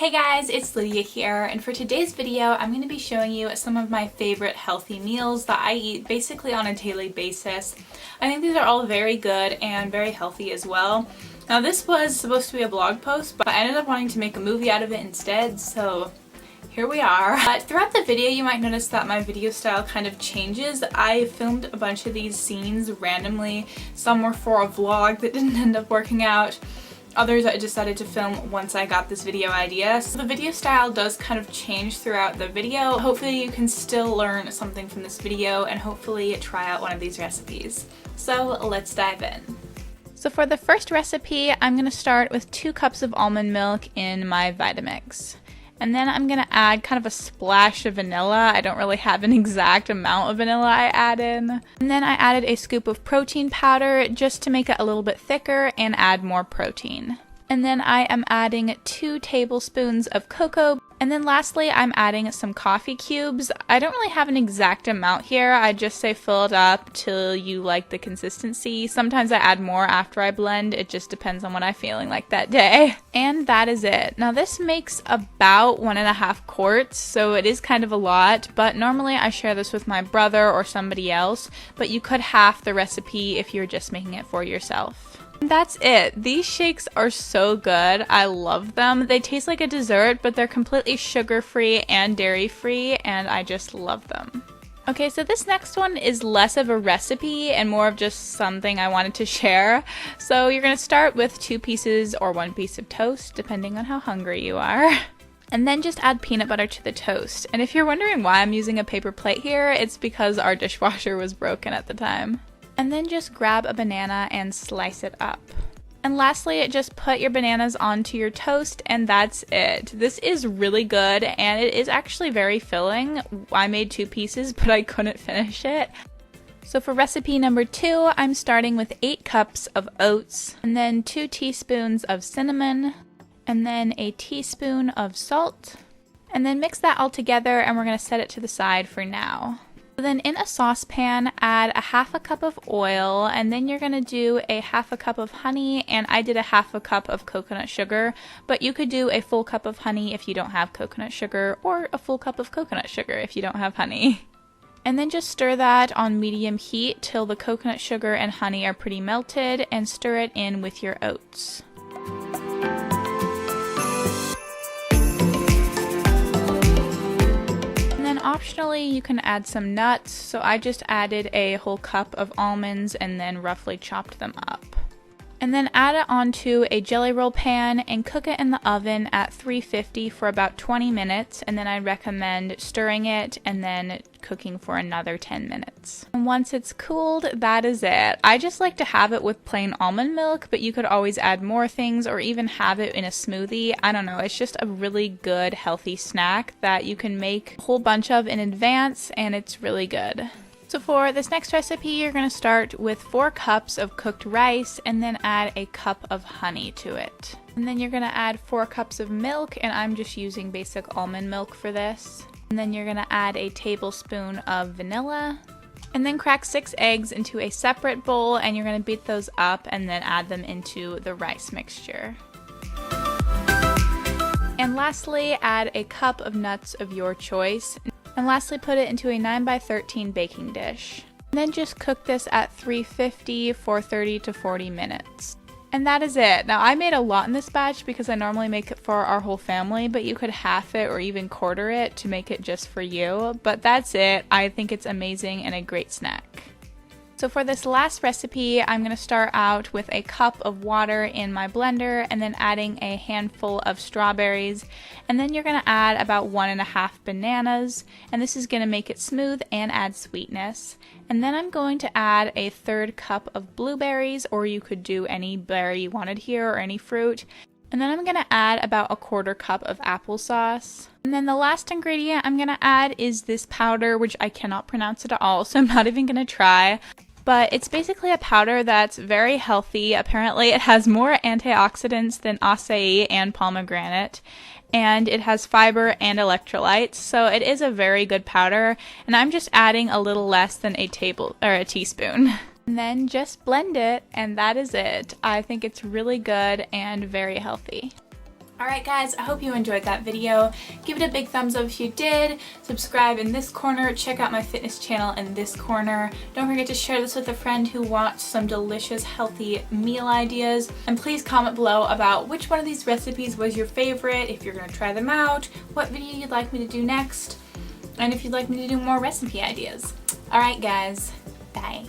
Hey guys, it's Lydia here, and for today's video I'm going to be showing you some of my favorite healthy meals that I eat basically on a daily basis. I think these are all very good and very healthy as well. Now this was supposed to be a blog post, but I ended up wanting to make a movie out of it instead, so here we are. But throughout the video you might notice that my video style kind of changes. I filmed a bunch of these scenes randomly. Some were for a vlog that didn't end up working out. Others I decided to film once I got this video idea. So the video style does kind of change throughout the video. Hopefully you can still learn something from this video and hopefully try out one of these recipes. So let's dive in. So for the first recipe, I'm going to start with 2 cups of almond milk in my Vitamix. And then I'm going to add kind of a splash of vanilla. I don't really have an exact amount of vanilla I add in. And then I added a scoop of protein powder just to make it a little bit thicker and add more protein. And then I am adding 2 tablespoons of cocoa. And then lastly, I'm adding some coffee cubes. I don't really have an exact amount here. I just say fill it up till you like the consistency. Sometimes I add more after I blend. It just depends on what I'm feeling like that day. And that is it. Now this makes about 1.5 quarts, so it is kind of a lot, but normally I share this with my brother or somebody else, but you could half the recipe if you're just making it for yourself. That's it. These shakes are so good. I love them. They taste like a dessert, but they're completely sugar-free and dairy-free, and I just love them. Okay, so this next one is less of a recipe and more of just something I wanted to share. So you're going to start with 2 pieces or 1 piece of toast, depending on how hungry you are. And then just add peanut butter to the toast. And if you're wondering why I'm using a paper plate here, it's because our dishwasher was broken at the time. And then just grab a banana and slice it up. And lastly, just put your bananas onto your toast and that's it. This is really good and it is actually very filling. I made 2 pieces, but I couldn't finish it. So for recipe number 2, I'm starting with 8 cups of oats, and then 2 teaspoons of cinnamon, and then a teaspoon of salt. And then mix that all together and we're going to set it to the side for now. Then in a saucepan, add a 1/2 cup of oil, and then you're going to do a 1/2 cup of honey, and I did a 1/2 cup of coconut sugar, but you could do a full cup of honey if you don't have coconut sugar, or a full cup of coconut sugar if you don't have honey. And then just stir that on medium heat till the coconut sugar and honey are pretty melted, and stir it in with your oats. Optionally, you can add some nuts, so I just added a whole cup of almonds and then roughly chopped them up. And then add it onto a jelly roll pan and cook it in the oven at 350 for about 20 minutes, and then I recommend stirring it and then cooking for another 10 minutes. And once it's cooled, that is it. I just like to have it with plain almond milk, but you could always add more things or even have it in a smoothie. I don't know, it's just a really good healthy snack that you can make a whole bunch of in advance, and it's really good. So for this next recipe, you're going to start with 4 cups of cooked rice and then add a cup of honey to it. And then you're going to add 4 cups of milk, and I'm just using basic almond milk for this. And then you're going to add a tablespoon of vanilla. And then crack 6 eggs into a separate bowl, and you're going to beat those up and then add them into the rice mixture. And lastly, add a cup of nuts of your choice. And lastly, put it into a 9x13 baking dish. And then just cook this at 350 for 30 to 40 minutes. And that is it. Now I made a lot in this batch because I normally make it for our whole family, but you could half it or even quarter it to make it just for you. But that's it. I think it's amazing and a great snack. So for this last recipe, I'm going to start out with a cup of water in my blender and then adding a handful of strawberries. And then you're going to add about 1.5 bananas, and this is going to make it smooth and add sweetness. And then I'm going to add a 1/3 cup of blueberries, or you could do any berry you wanted here or any fruit. And then I'm going to add about a 1/4 cup of applesauce. And then the last ingredient I'm going to add is this powder, which I cannot pronounce at all, so I'm not even going to try. But it's basically a powder that's very healthy. Apparently it has more antioxidants than acai and pomegranate, and it has fiber and electrolytes, so it is a very good powder, and I'm just adding a little less than a teaspoon. And then just blend it, and that is it. I think it's really good and very healthy. Alright guys, I hope you enjoyed that video. Give it a big thumbs up if you did. Subscribe in this corner. Check out my fitness channel in this corner. Don't forget to share this with a friend who wants some delicious, healthy meal ideas. And please comment below about which one of these recipes was your favorite, if you're going to try them out, what video you'd like me to do next, and if you'd like me to do more recipe ideas. Alright guys, bye.